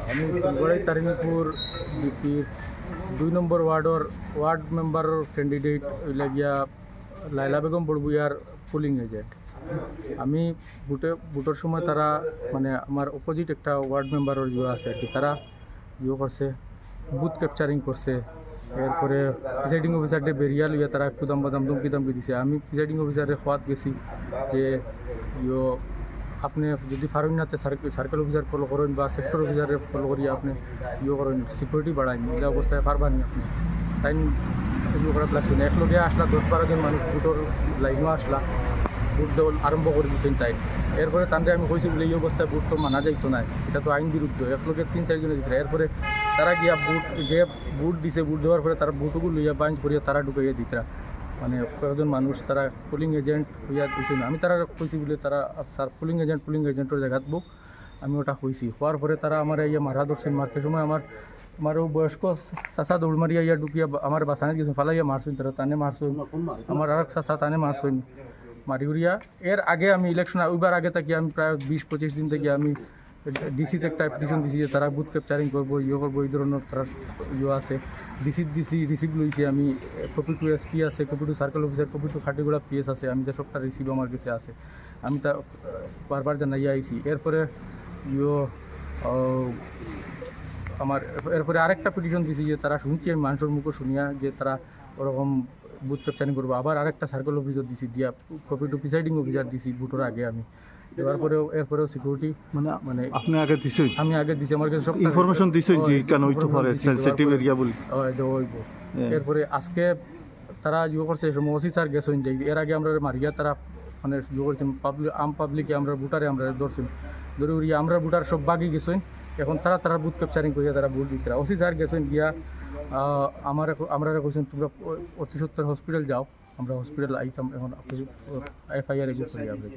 আমি ফুলগড়াই তারিণীপুর বিপির 2 নম্বর ওয়ার্ড মেম্বারের ক্যান্ডিডেট লাগিয়া লাইলা বেগম বড়বুইয়ার পোলিং এজেন্ট। আমি বুটের সময় তারা মানে আমার অপোজিট একটা ওয়ার্ড মেম্বারের আছে আর কি, তারা করছে বুথ ক্যাপচারিং করছে। এরপরে প্রিসাইডিং অফিসারকে বেরিয়া লইয়া তারা একটু ধমকি দিছে। আমি প্রিসাইডিং অফিসারে খোয়াত গেছি যে আপনি যদি পারেন না সার্কেল অফিসার ফলো করেন বা সেক্টর অফিসারে ফলো করিয়া আপনি করেন, সিকিউরিটি বাড়াইন, এই অবস্থায় পারবানি আপনি। তাই করা লাগছে না। একলগে আসলা 10-12 জন মানুষ বুটোর লাইনও আসলা, বুট দেওয়া আরম্ভ করে দিচ্ছেন তাই। এরপরে তাদের আমি কইছি বলে এই অবস্থায় বুট তো মানা যাইতো না, এটা তো আইন বিরুদ্ধ। একলগে 3-4 জনে দিতে। এরপরে তারা গিয়া বুট দিছে, বুট দেওয়ার পরে তারা বুটগুলো লইয়া বাইঞ্চ করিয়া তারা ঢুকাইয়া দিতরা। মানে কয়েকজন মানুষ তারা পুলিং এজেন্ট হইয়া দিয়েছে না। আমি তারা কইছি বলে তারা স্যার পুলিং এজেন্টের জায়গাত বুক আমি ওটা কইছি। হওয়ার পরে তারা আমার ইয়া মারা ধরছেন। মারতে সময় আমার বয়স্ক চাচা দৌড় মারিয়া ইয়া ঢুকিয়া আমার বাসানে গেছে, ফালাইয়া মারছেন তারা, টানে মারছেন। আমার আর এক চাচা টানে মারছেন মারি উড়িয়া। এর আগে আমি ইলেকশন ওইবার আগে থাকি আমি প্রায় 20-25 দিন থেকে আমি ডিসিতে একটা পিটিশন দিছি যে তারা বুথ ক্যাপচারিং করবো, করবো, এই ধরনের তারা আছে। দিছি রিসিভ লইছি আমি। কপি টু এসপি আছে, copy to circle officer, copy to Khatigura PS আছে। আমি যে সবটা রিসিভ আমার কাছে আছে, আমি তা বারবার জানাইয়া আইছি। এরপরে এরপরে আরেকটা পিটিশন দিছি যে তারা শুনছি আমি মানুষের মুখে শুনিয়া যে তারা ওরকম বুথ ক্যাপচারিং করবো। আবার আরেকটা সার্কেল অফিসার দিছি, দিয়া কপি টু প্রিসাইডিং অফিসার দিছি বুথের আগে আমি দেওয়ার পরেও। এরপরেও সিকিউরিটি মানে আপনি আগে দিছেন? আমি আগে দিছি, আমার কাছে সব ইনফরমেশন দিছেন যে কেন হইতে পারে সেনসিটিভ এরিয়া বলি। এরপরে আজকে তারা করছে ওসি স্যার গেছেন যে এর আগে আমরা মারিয়া তারা মানে করছেন পাবলিকে আমরা বুটারে আমরা ধরছেন, ধরে উড়িয়া আমরা বুটার সব বাগি গেছেন। এখন তারা বুথ ক্যাপচারিং করিয়া তারা বুট দিতে। ওসি স্যার গেছেন গিয়া আমরা কইছেন তোমরা অতি সত্তর হসপিটাল যাও। আমরা হসপিটাল আইতাম, এখন FIR এগুলো করি আমরা।